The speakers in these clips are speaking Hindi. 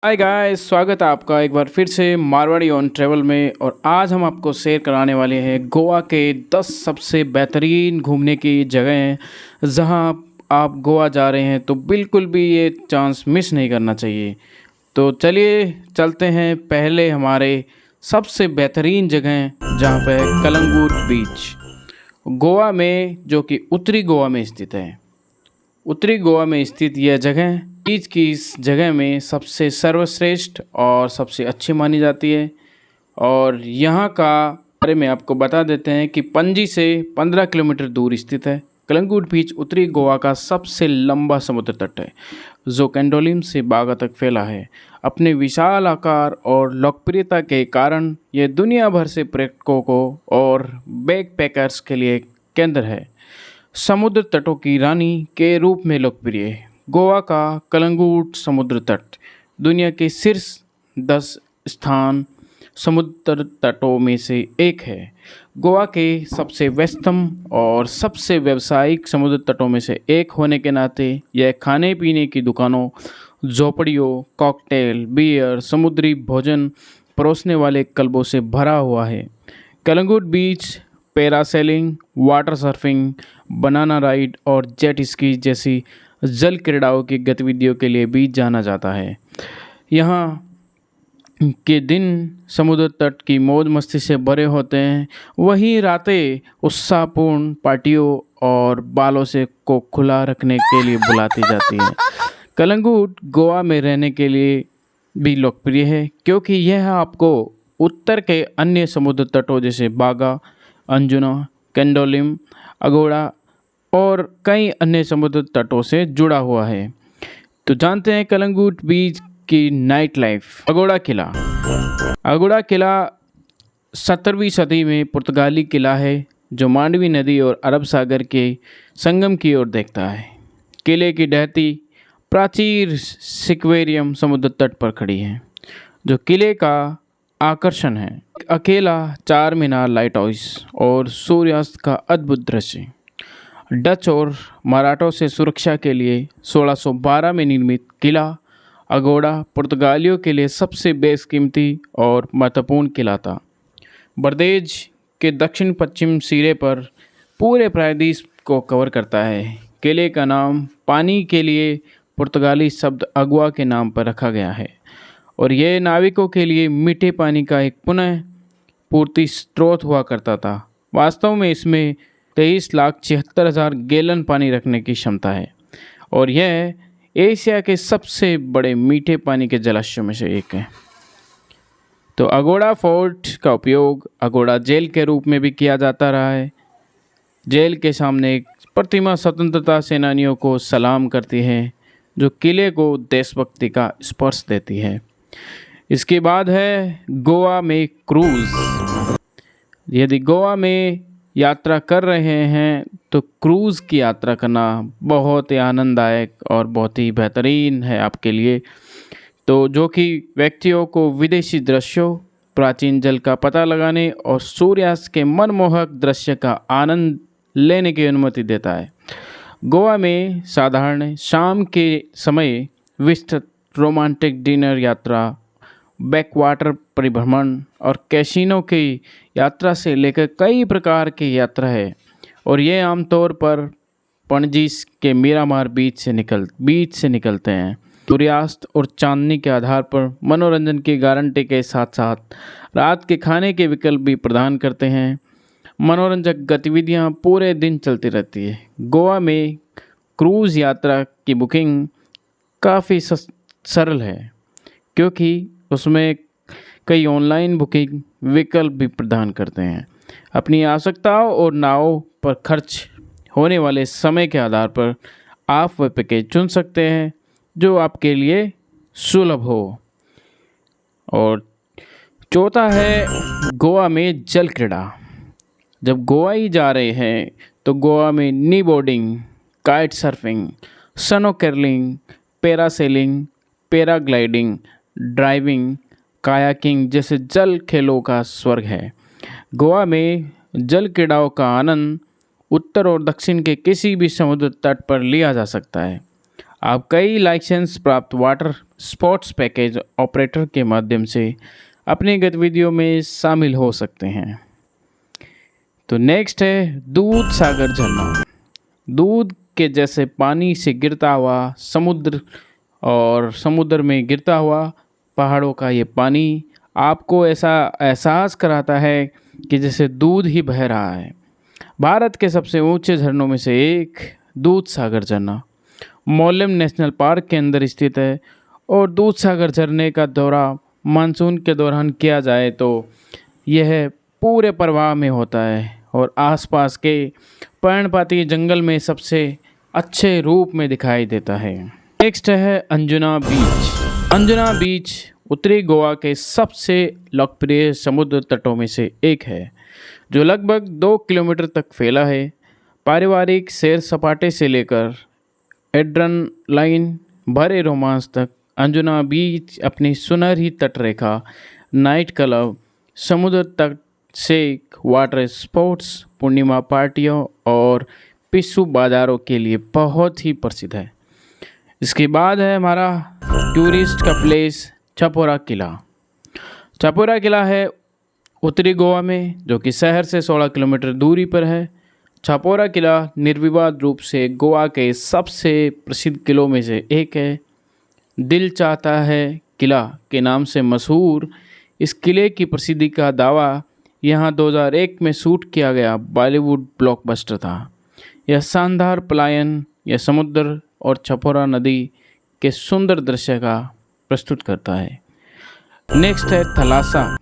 हाय गाइस, स्वागत है आपका एक बार फिर से मारवाड़ी ऑन ट्रैवल में। और आज हम आपको शेयर कराने वाले हैं गोवा के 10 सबसे बेहतरीन घूमने की जगह हैं। जहां आप गोवा जा रहे हैं तो बिल्कुल भी ये चांस मिस नहीं करना चाहिए। तो चलिए चलते हैं पहले हमारे सबसे बेहतरीन जगह जहां पे है कलंगूट बीच, गोवा में, जो कि उत्तरी गोवा में स्थित है। उत्तरी गोवा में स्थित यह जगह बीच की इस जगह में सबसे सर्वश्रेष्ठ और सबसे अच्छी मानी जाती है। और यहाँ का बारे में आपको बता देते हैं कि पणजी से 15 किलोमीटर दूर स्थित है। कलंगूट बीच उत्तरी गोवा का सबसे लंबा समुद्र तट है, जो कैंडोलिम से बागा तक फैला है। अपने विशाल आकार और लोकप्रियता के कारण यह दुनिया भर से पर्यटकों को और बैकपैकर्स के लिए केंद्र है। समुद्र तटों की रानी के रूप में लोकप्रिय गोवा का कलंगूट समुद्र तट दुनिया के शीर्ष 10 स्थान समुद्र तटों में से एक है। गोवा के सबसे व्यस्तम और सबसे व्यावसायिक समुद्र तटों में से एक होने के नाते यह खाने पीने की दुकानों, झोपड़ियों, कॉकटेल, बियर, समुद्री भोजन परोसने वाले क्लबों से भरा हुआ है। Calangute beach parasailing, water surfing, banana ride और जेट स्की जैसी जल क्रीड़ाओं की गतिविधियों के लिए भी जाना जाता है। यहाँ के दिन समुद्र तट की मौज मस्ती से भरे होते हैं, वहीं रातें उत्साहपूर्ण पार्टियों और बालों से को खुला रखने के लिए बुलाती जाती हैं। कलंगूट गोवा में रहने के लिए भी लोकप्रिय है, क्योंकि यह आपको उत्तर के अन्य समुद्र तटों जैसे बागा, अंजुना, कैंडोलिम, अगोड़ा और कई अन्य समुद्र तटों से जुड़ा हुआ है। तो जानते हैं कलंगूट बीच की नाइट लाइफ। अगोड़ा किला 17वीं सदी में पुर्तगाली किला है, जो मांडवी नदी और अरब सागर के संगम की ओर देखता है। किले की डहती प्राचीर सिक्वेरियम समुद्र तट पर खड़ी है, जो किले का आकर्षण है। अकेला चार मीनार लाइट हाउस और सूर्यास्त का अद्भुत दृश्य। डच और मराठों से सुरक्षा के लिए 1612 में निर्मित किला अगोड़ा पुर्तगालियों के लिए सबसे बेशकीमती और महत्वपूर्ण किला था। बर्देज के दक्षिण पश्चिम सिरे पर पूरे प्रायद्वीप को कवर करता है। किले का नाम पानी के लिए पुर्तगाली शब्द अगवा के नाम पर रखा गया है, और यह नाविकों के लिए मीठे पानी का एक पुनः पूर्ति स्रोत हुआ करता था। वास्तव में इसमें 23,76,000 गैलन पानी रखने की क्षमता है, और यह एशिया के सबसे बड़े मीठे पानी के जलाशयों में से एक है। तो अगोड़ा फोर्ट का उपयोग अगोड़ा जेल के रूप में भी किया जाता रहा है। जेल के सामने एक प्रतिमा स्वतंत्रता सेनानियों को सलाम करती है, जो किले को देशभक्ति का स्पर्श देती है। इसके बाद है गोवा में क्रूज़। यदि गोवा में यात्रा कर रहे हैं तो क्रूज़ की यात्रा करना बहुत ही आनंददायक और बहुत ही बेहतरीन है आपके लिए। तो जो कि व्यक्तियों को विदेशी दृश्यों, प्राचीन जल का पता लगाने और सूर्यास्त के मनमोहक दृश्य का आनंद लेने की अनुमति देता है। गोवा में साधारण शाम के समय विस्तृत रोमांटिक डिनर यात्रा, बैकवाटर परिभ्रमण और कैसीनो की यात्रा से लेकर कई प्रकार की यात्रा है, और ये आमतौर पर पणजी के मीरामार बीच से निकलते हैं। सूर्यास्त और चांदनी के आधार पर मनोरंजन की गारंटी के साथ साथ रात के खाने के विकल्प भी प्रदान करते हैं। मनोरंजक गतिविधियां पूरे दिन चलती रहती है। गोवा में क्रूज़ यात्रा की बुकिंग काफ़ी सरल है, क्योंकि उसमें कई ऑनलाइन बुकिंग विकल्प भी प्रदान करते हैं। अपनी आवश्यकताओं और नावों पर खर्च होने वाले समय के आधार पर आप वह पैकेज चुन सकते हैं जो आपके लिए सुलभ हो। और चौथा है गोवा में जल क्रीड़ा। जब गोवा ही जा रहे हैं तो गोवा में knee boarding, kite surfing, snorkelling, parasailing, paragliding, driving, kayaking जैसे जल खेलों का स्वर्ग है। गोवा में जल क्रीड़ाओं का आनंद उत्तर और दक्षिण के किसी भी समुद्र तट पर लिया जा सकता है। आप कई लाइसेंस प्राप्त वाटर स्पोर्ट्स पैकेज ऑपरेटर के माध्यम से अपनी गतिविधियों में शामिल हो सकते हैं। तो नेक्स्ट है दूध सागर झरना। दूध के जैसे पानी से गिरता हुआ समुद्र और समुद्र में गिरता हुआ पहाड़ों का ये पानी आपको ऐसा एहसास कराता है कि जैसे दूध ही बह रहा है। भारत के सबसे ऊंचे झरनों में से एक दूध सागर झरना मोलेम नेशनल पार्क के अंदर स्थित है और दूध सागर झरने का दौरा मानसून के दौरान किया जाए तो यह पूरे प्रवाह में होता है और आसपास के पर्णपाती जंगल में सबसे अच्छे रूप में दिखाई देता है। नेक्स्ट है अंजुना बीच। अंजुना बीच उत्तरी गोवा के सबसे लोकप्रिय समुद्र तटों में से एक है जो लगभग 2 किलोमीटर तक फैला है। पारिवारिक सैर सपाटे से लेकर एड्रेनलाइन भरे रोमांस तक अंजुना बीच अपनी सुनहरी तटरेखा, नाइट क्लब, समुद्र तट से वाटर स्पोर्ट्स, पूर्णिमा पार्टियों और पिस्सू बाज़ारों के लिए बहुत ही प्रसिद्ध है। इसके बाद है हमारा टूरिस्ट का प्लेस चपोरा किला। चपोरा किला है उत्तरी गोवा में जो कि शहर से 16 किलोमीटर दूरी पर है। चपोरा किला निर्विवाद रूप से गोवा के सबसे प्रसिद्ध किलों में से एक है। दिल चाहता है किला के नाम से मशहूर इस किले की प्रसिद्धि का दावा यहाँ 2001 में शूट किया गया बॉलीवुड ब्लॉकबस्टर था। यह शानदार पलायन यह समुद्र और चपोरा नदी के सुंदर दृश्य का प्रस्तुत करता है। नेक्स्ट है थलासा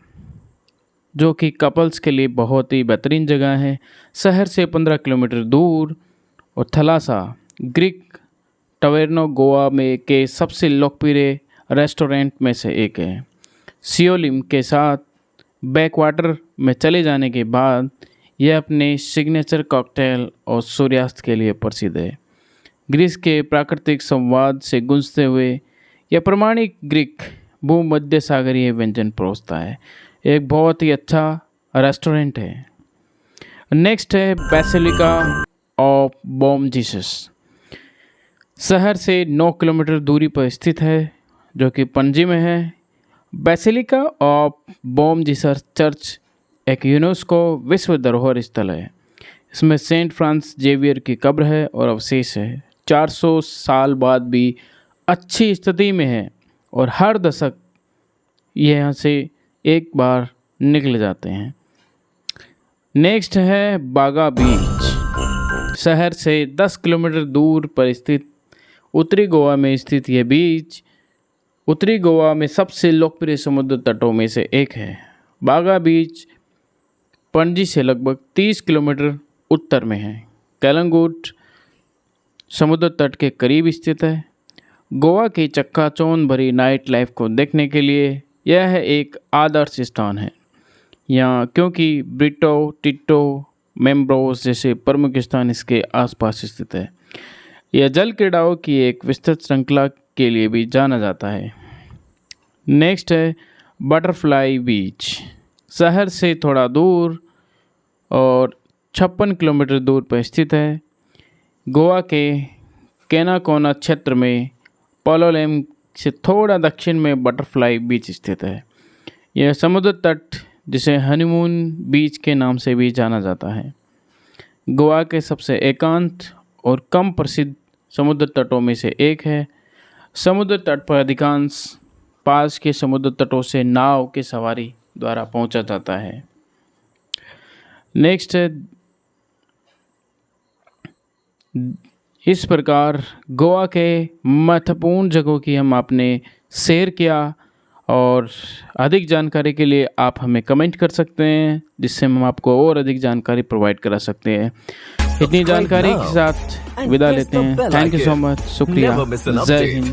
जो कि कपल्स के लिए बहुत ही बेहतरीन जगह है। शहर से 15 किलोमीटर दूर और थलासा ग्रीक टवेर्नो गोवा में के सबसे लोकप्रिय रेस्टोरेंट में से एक है। सियोलिम के साथ बैकवाटर में चले जाने के बाद यह अपने सिग्नेचर कॉकटेल और सूर्यास्त के लिए प्रसिद्ध है। ग्रीस के प्राकृतिक संवाद से गूंजते हुए यह प्रमाणिक ग्रीक भूमध्य सागरीय व्यंजन परोसता है। एक बहुत ही अच्छा रेस्टोरेंट है। नेक्स्ट है बेसिलिका ऑफ बॉम जीसस। शहर से 9 किलोमीटर दूरी पर स्थित है जो कि पणजी में है। Basilica of Bom Jesus church एक यूनेस्को विश्व धरोहर स्थल है। इसमें सेंट फ्रांसिस जेवियर की कब्र है और अवशेष है। 400 साल बाद भी अच्छी स्थिति में है और हर दशक यहाँ से एक बार निकल जाते हैं। नेक्स्ट है बागा बीच। शहर से 10 किलोमीटर दूर पर स्थित उत्तरी गोवा में स्थित यह बीच उत्तरी गोवा में सबसे लोकप्रिय समुद्र तटों में से एक है। बागा बीच पणजी से लगभग 30 किलोमीटर उत्तर में है। कलंगुट समुद्र तट के करीब स्थित है। गोवा की चक्काचौंध भरी नाइट लाइफ को देखने के लिए यह एक आदर्श स्थान है यहाँ, क्योंकि ब्रिटो, टिट्टो, मेम्ब्रोस जैसे प्रमुख स्थान इसके आसपास स्थित है। यह जल क्रीड़ाओं की एक विस्तृत श्रृंखला के लिए भी जाना जाता है। नेक्स्ट है बटरफ्लाई बीच। शहर से थोड़ा दूर और 56 किलोमीटर दूर पर स्थित है। गोवा के केनाकोना क्षेत्र में पोलोलेम से थोड़ा दक्षिण में बटरफ्लाई बीच स्थित है। यह समुद्र तट जिसे हनीमून बीच के नाम से भी जाना जाता है गोवा के सबसे एकांत और कम प्रसिद्ध समुद्र तटों में से एक है। समुद्र तट पर अधिकांश पास के समुद्र तटों से नाव की सवारी द्वारा पहुंचा जाता है। नेक्स्ट है इस प्रकार गोवा के महत्वपूर्ण जगहों की हम आपने शेयर किया और अधिक जानकारी के लिए आप हमें कमेंट कर सकते हैं जिससे हम आपको और अधिक जानकारी प्रोवाइड करा सकते हैं। इतनी जानकारी के साथ विदा लेते हैं। Thank you so much. शुक्रिया। जय हिंद।